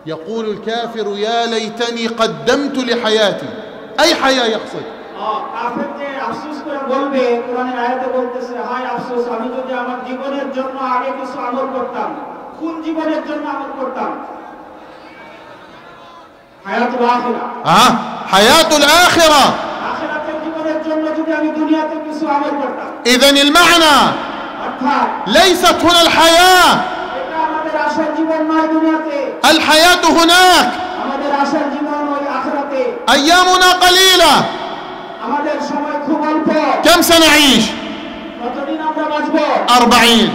يقول الكافر يا ليتني قدمت لحياتي. أي حياة يقصد؟ কাফের যে আফসোস করে বলবে, কোরআনের আয়াতে বলতেছে হায় আফসোস, আমি যদি আমার জীবনের জন্য আগে কিছু আমল করতাম। কোন জীবনের জন্য আমল করতাম? হায়াতুল আখিরা। হায়াতুল আখিরা, আখিরাতের জীবনের জন্য যদি আমি দুনিয়াতে কিছু আমল করতাম। إذن المعنى অর্থাৎ ليست هنا الحياة، এটা আমাদের আসল জীবন নয় দুনিয়াতে। الحياة هناك، আমাদের আসল জীবন ওই আখিরাতে। أيامنا قليلة، আমাদের সময় খুব অল্প। كم سنعيش؟ কতদিন আমরা বাঁচব? 40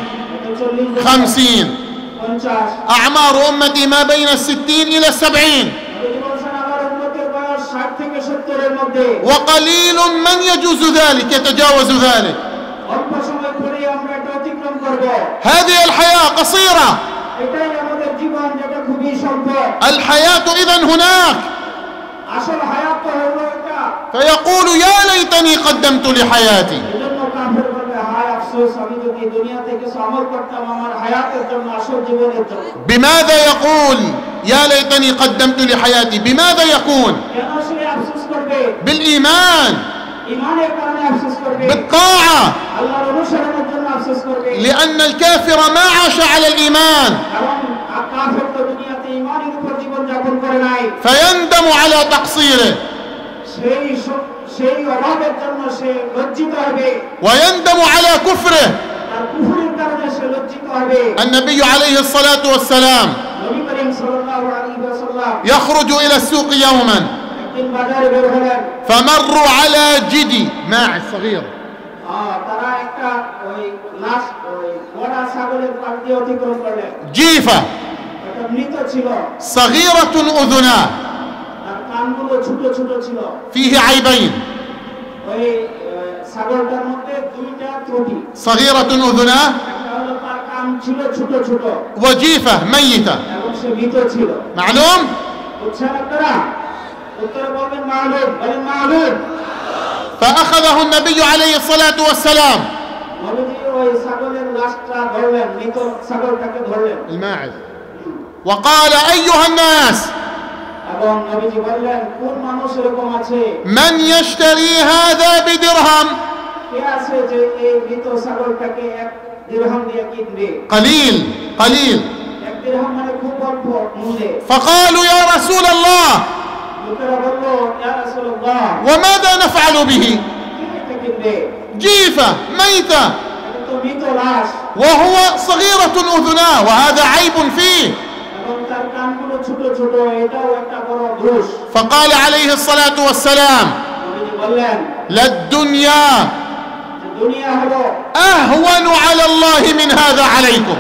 40 50. 50। أعمار أمتي ما بين 60 إلى 70، وقليل من يجوز ذلك يتجاوز ذلك. هذه الحياة قصيرة، الحياة إذن هناك. فيقول يا ليتني قدمت لحياتي. بماذا يقول يا ليتني قدمت لحياتي؟ بماذا يكون؟ بالإيمان، بالطاعة، لأن الكافر ما عاش على الإيمان، فيندم على تقصيره ويندم على كفره. النبي عليه الصلاة والسلام يخرج إلى السوق يوما فمروا على جدي ماعز صغير، جيفة صغيرة أذناه فيه عيبين، صغيرة أذناه وجيفة ميتة. معلوم؟ فأخذه النبي عليه الصلاة والسلام الماعز وقال أيها الناس من يشتري هذا بدرهم؟ قليل قليل. فقالوا يا رسول الله وماذا نفعل به؟ جيفة ميتة وهو صغيرة أذناه وهذا عيب فيه. فقال عليه الصلاة والسلام للدنيا أهون على الله من هذا عليكم.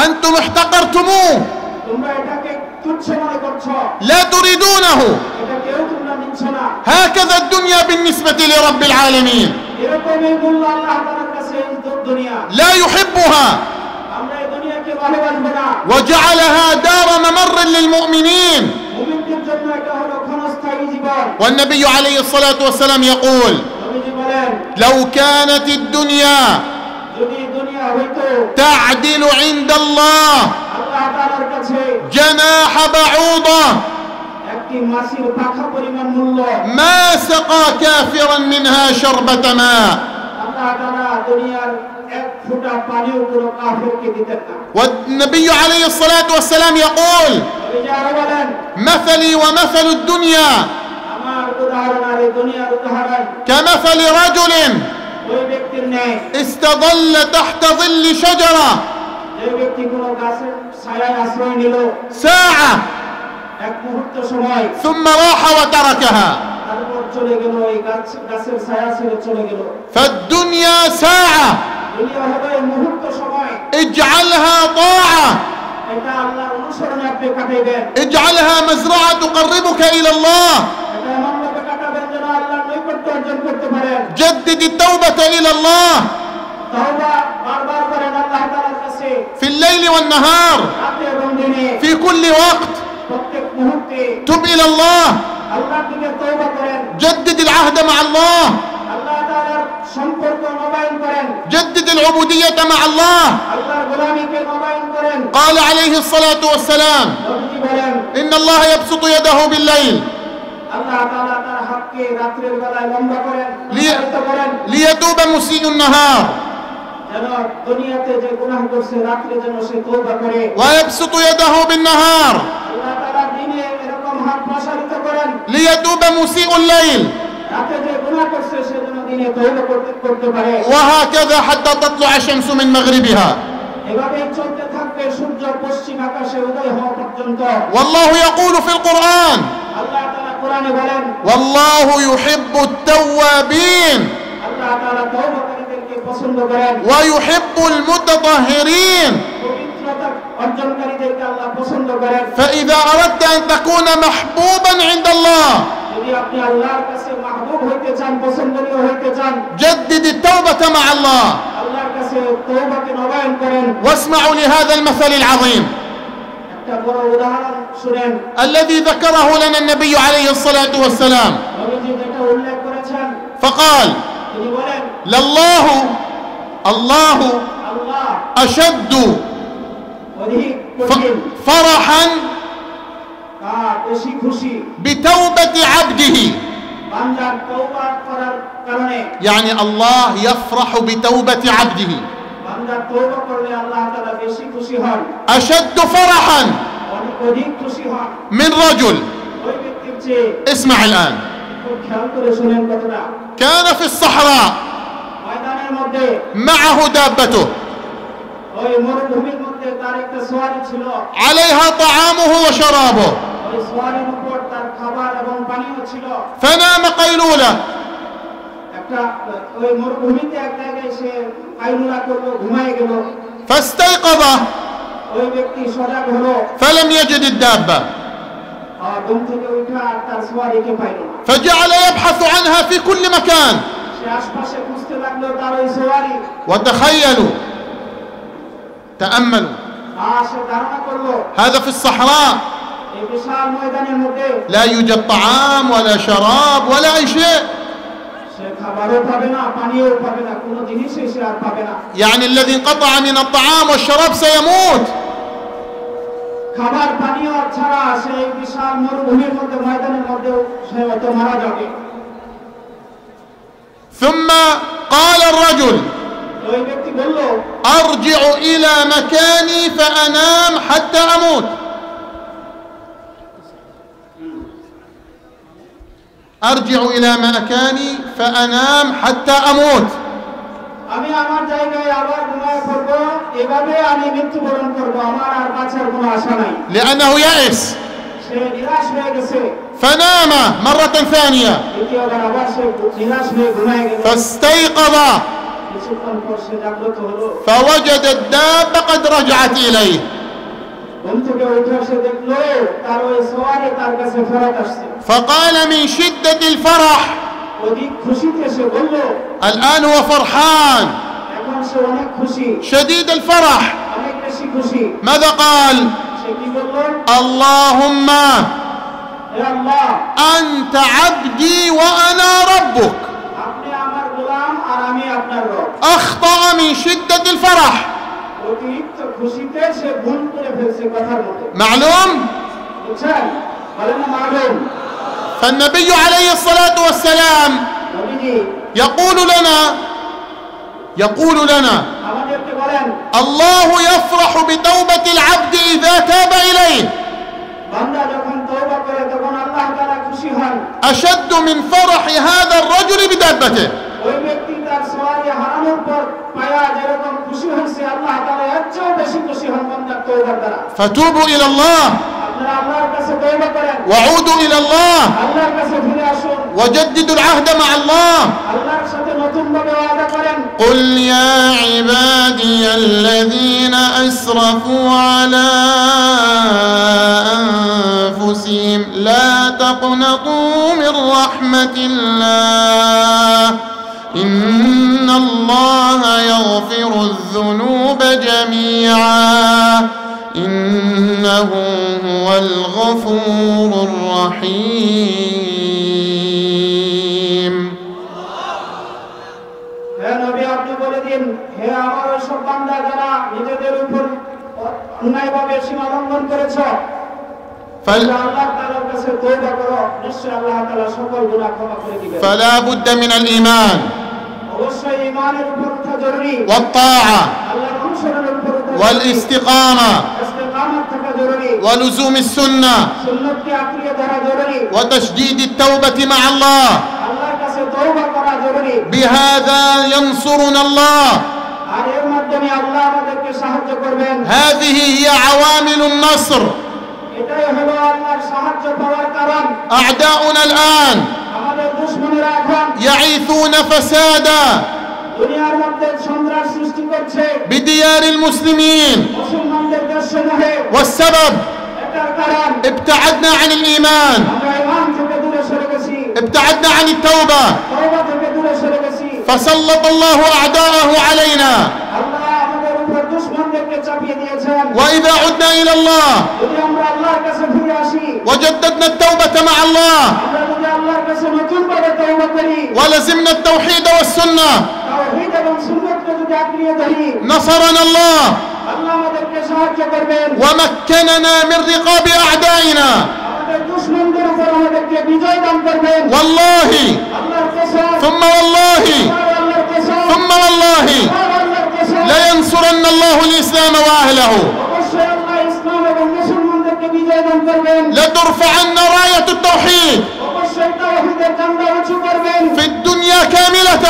أنتم احتقرتموه، لا تريدونه. هكذا الدنيا بالنسبة لرب العالمين، لا يحبها وجعلها دار ممر للمؤمنين. والنبي عليه الصلاة والسلام يقول لو كانت الدنيا تعدل عند الله جناح بعوضة ما سقى كافرا منها شربة ماء. والنبي عليه الصلاة والسلام يقول مثلي ومثل الدنيا كمثل رجل استظل تحت ظل شجرة ساعة ثم راح وتركها. فالدنيا ساعة اجعلها طاعة، اجعلها مزرعة تقربك إلى الله. جدد التوبة إلى الله في الليل والنهار في كل وقت. تب إلى الله، جدد العهد مع الله، العبودية مع الله. আল্লাহর গোলামীকে নবায়ন করেন। قال عليه الصلاة والسلام নবীজি বলেন إن الله يبسط يده بالليل আল্লাহ তাআলা তার হাতকে রাতের বেলায় লম্বা করেন, প্রসারিত করেন, ليتوب مسيء النهار যেন দুনিয়াতে যে গুনাহ করছে রাতে যেন সে তওবা করে। ويبسط يده بالنهار আল্লাহ তাআলা দিনে এরকম হাত প্রসারিত করেন ليتوب مسيء الليل রাতে যে গুনাহ করছে সে যেন দিনে তওবা করতে পারে। وهكذا حتى تطلع الشمس من مغربها. এভাবে চলতে থাকবে সূর্য পশ্চিম আকাশে উদয় হওয়া পর্যন্ত। والله يقول في القرآن আল্লাহ তাআলা কোরআনে বলেন والله يحب التوابين আল্লাহ তাআলা তওবাকারীদেরকে পছন্দ করেন, ويحب المتطهرين. পবিত্রতা অর্জনকারীদেরকে আল্লাহ পছন্দ করেন। فإذا أردت أن تكون محبوبا عند الله যদি আপনি আল্লাহর কাছে মাহবুব হইতে চান, পছন্দনীয় হইতে চান, جدد التوبة مع الله. আল্লাহর কাছে তওবাকে নবায়ন করেন। واسمعوا لهذا المثل العظيم একটা বড় উদাহরণ শুনেন, الذي ذكره لنا النبي عليه الصلاة والسلام. নবীজি যেটা উল্লেখ করেছেন, فقال তিনি বলেন الله আল্লাহ أشد অধিক কঠিন, فرحا বেশি খুশি بتوبة عبده. বান্দার তওবা করার কারণে, يعني الله يفرح بتوبة عبده বান্দা তওবা করলে আল্লাহ তাআলা বেশি খুশি হন, أشد فرحا অধিক খুশি হন من رجل. ওই ব্যক্তির চেয়ে। اسمع الآن. খুব খেয়াল করে শুনেন কথাটা। كان في الصحراء ময়দানের মধ্যে, معه دابته ওই মরুভূমির মধ্যে তার একটা সওয়ারি ছিল, عليها طعامه وشرابه ওই সওয়ারির উপর তার খাবার এবং পানীয় ছিল। فنام قيلولة একটা ওই মরুভূমিতে এক জায়গায় সে কাইলুলা করলো, ঘুমায় গেল। فاستيقظ ওই ব্যক্তি সজাগ হলো, فلم يجد الدابة ঘুম থেকে উঠা আর তার সওয়ারিকে পাইল না। فجعل يبحث عنها في كل مكان. সে আশপাশে খুঁজতে লাগলো তার ওই সওয়ারি। وتخيلوا تأملوا সে ধারণা করলো هذا في الصحراء এই বিশাল ময়দানের মধ্যে لا يوجد طعام ولا شراب ولا أي شيء. সে খাবারও পাবে না, পানিও পাবে না, কোনো জিনিসই সে আর পাবে না। يعني الذي انقطع من الطعام والشراب سيموت. খাবার পানীয় ছাড়া সেই বিশাল মরুভূমির মধ্যে, ময়দানের মধ্যেও সে হয়তো মারা যাবে। ثم قال الرجل ওই ব্যক্তি বলল أرجع إلى مكاني فأنام حتى أموت. أرجع إلى مكاني فأنام حتى أموت. আমি আমার জায়গায় আবার ঘুমায় পড়বো, এভাবে আমি মৃত্যুবরণ করবো, আমার আর বাঁচার কোনো আশা নাই। لأنه يأس সে নিরাশ হয়ে গেছে। فنام مرة ثانية দ্বিতীয়বার আবার সে নিরাশ হয়ে ঘুমায় গেল। فاستيقظ কিছুক্ষণ পর সে জাগ্রত হলো, فوجد الدابة قد رجعت إليه. ঘুম থেকে উঠে সে দেখলো তার ওই সওয়ারি তার কাছে ফেরত আসছে। فقال من شدة الفرح অধিক খুশিতে সে বলল, الآن هو فرحان এখন সে অনেক খুশি, شديد الفرح. অনেক বেশি খুশি। ماذا قال؟ সে কি বলল? اللهم হে আল্লাহ, أنت عبدي وأنا ربك. আপনি আমার গোলাম আর আমি আপনার রব। أخطأ من شدة الفرح. অতিরিক্ত খুশিতে সে ভুল করে ফেলছে কথার মতো। معلوم؟ বুঝছেন? বলেন না মালুম? فالنبي عليه الصلاة والسلام নবীজি يقول لنا আমাদেরকে বলেন, الله يفرح بتوبة العبد إذا تاب إليه বান্দা যখন তওবা করে তখন আল্লাহ তাআলা খুশি হন أشد من فرح هذا الرجل بدابته. ওই ব্যক্তি তার সওয়ারি হারানোর পর পায়া যেরকম খুশি হয়েছে, আল্লাহ তাআলা এর চেয়েও বেশি খুশি হন বান্দার তওবার দ্বারা। فتوبوا إلى الله আপনারা আল্লাহর কাছে তওবা করেন, وعودوا إلى الله আল্লাহর কাছে ফিরে আসুন, وجددوا العهد مع الله. আল্লাহর সাথে নতুনভাবে ওয়াদা করেন। قل يا عبادي الذين أسرفوا على أنفسهم لا تقنطوا من رحمة الله إن الله يغفر الذنوب جميعا إنه هو الغفور الرحيم. হে নবী, আপনি বলে দিন থাকেন, হে আমার ওইসব বান্দা যারা নিজেদের উপর অন্যায়ভাবে সীমা লঙ্ঘন করেছ, আল্লাহ তাআলার কাছে তওবা করো, নিশ্চয়ই আল্লাহ তাআলা সকল গুনাহ ক্ষমা করে দিবেন। فلا بد من الإيمان অবশ্যই ঈমানের উপর ওঠা জরুরি, والطاعة আল্লাহর অনুসরণের উপর ওঠা জরুরি, والاستقامة ইস্তেকামত থাকা জরুরি, ولزوم السنة সুন্নতকে আঁকড়িয়ে ধরা জরুরি, وتشديد التوبة مع الله. আল্লাহর কাছে তওবা করা জরুরি। بهذا ينصرنا الله. আর এর মাধ্যমে আল্লাহ আমাদেরকে সাহায্য করবেন। هذه هي عوامل النصر. এটাই হলো আল্লাহর সাহায্য পাওয়ার কারণ। أعداؤنا الآن আমাদের দুশমনেরা এখন يعيثون فسادا দুনিয়ার মধ্যে সন্ত্রাস সৃষ্টি করছে بديار المسلمين، মুসলমানদের দেশসমূহে। والسبب এটার কারণ ابتعدنا عن الإيمان، আমরা ঈমান থেকে দূরে সরে গেছি, ابتعدنا عن التوبة، তওবা থেকে দূরে সরে গেছি। فسلط الله أعداءه علينا. আল্লাহ আমাদের উপর দুশমনদেরকে চাপিয়ে দিয়েছেন। وإذا عدنا إلى الله যদি আমরা আল্লাহর কাছে ফিরে আসি, وجددنا التوبة مع الله আমরা যদি আল্লাহর কাছে নতুনভাবে তওবা করি, ولزمنا التوحيد والسنة তাওহীদ এবং সুন্নাতকে যদি আঁকড়িয়ে ধরি, نصرنا الله আল্লাহ আমাদেরকে সাহায্য করবেন, ومكننا من رقاب أعدائنا. আমাদের দুশমনদের উপর আমাদেরকে বিজয় দান করবেন। والله আল্লাহর কসম, ثم والله আল্লাহর কসম, ثم والله আল্লাহর কসম, لينصرن الله الإسلام وأهله. অবশ্যই আল্লাহ ইসলাম এবং মুসলমানদেরকে বিজয় দান করবেন। لترفعن راية التوحيد অবশ্যই তাওহীদের ঝান্ডা উঁচু করবেন في الدنيا كاملة.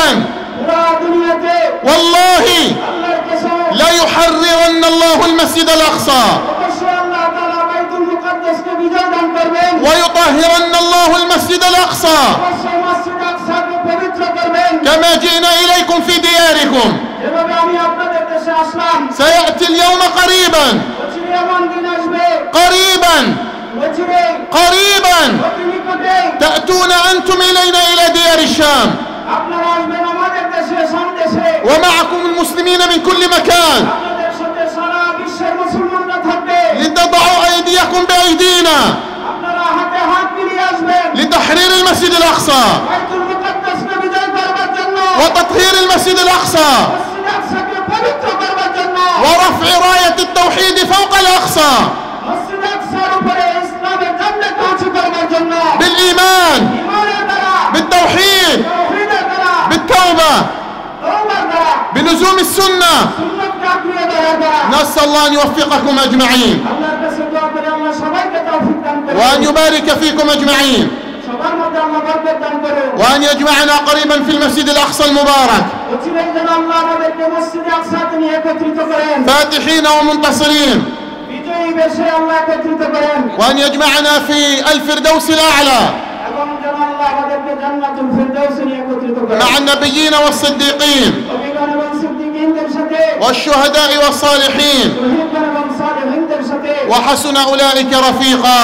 পুরো দুনিয়াতে। والله আল্লাহর কসম, لا يحررن الله المسجد الأقصى অবশ্যই আল্লাহ তাআলা বাইতুল মুকাদ্দাসকে বিজয় দান করবেন, ويطهرن الله المسجد الأقصى অবশ্যই মসজিদ আকসাকে পবিত্র করবেন। كما جئنا إليكم في دياركم. যেভাবে আমি আপনাদের দেশে আসলাম, سيأتي اليوم قريبا অচিরে এমন দিন আসবে, قريبا অচিরে قريبا অতি নিকটে تأتون أنتم إلينا إلى ديار الشام আপনারা আসবেন আমাদের দেশে, সামদেশে। ومعكم المسلمين من كل مكان আপনাদের সাথে সারা বিশ্বের মুসলমানরা থাকবে। لتضعوا أيديكم بأيدينا আপনারা হাতে হাত মিলিয়ে আসবেন لتحرير المسجد الأقصى বাইতুল মুকাদ্দাসকে বিজয় করবার জন্য, وتطهير المسجد الأقصى মসজিদ আকসাকে পবিত্র করবার জন্য, ورفع راية التوحيد فوق الأقصى মসজিদ আকসার উপরে ইসলামের ঝান্ডাকে উঁচু করবার জন্য, بالإيمان ঈমানের দ্বারা, بالتوحيد তাওহীদের দ্বারা, بالتوبة তওবার দ্বারা, بلزوم السنة. সুন্নাতকে আঁকড়িয়ে ধরার দ্বারা। نسأل الله أن يوفقكم أجمعين আল্লাহর কাছে দোয়া করি আল্লাহ সবাইকে তৌফিক দান করুন, وأن يبارك فيكم أجمعين সবার মধ্যে আল্লাহ বরকত দান করুন। وأن يجمعنا قريبا في المسجد الأقصى المبارك অচিরেই যেন আল্লাহ আমাদেরকে মসজিদে আকসাতে নিয়ে একত্রিত করেন, فاتحين ومنتصرين، বিজয়ী বেশে আল্লাহ একত্রিত করেন, وأن يجمعنا في الفردوس الأعلى এবং যেন আল্লাহ আমাদেরকে জান্নাতুল ফিরদাউসে নিয়ে একত্রিত করেন, مع النبيين والصديقين নবীগণ এবং সিদ্দিকীনদের সাথে, والشهداء والصالحين শহীদগণ এবং সালেহীনদের সাথে, وحسن أولئك رفيقا.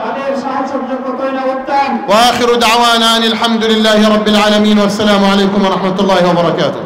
তাদের সাহায্য কতই না উত্তম। وآخر دعوانا أن الحمد لله رب العالمين والسلام عليكم ورحمة الله وبركاته.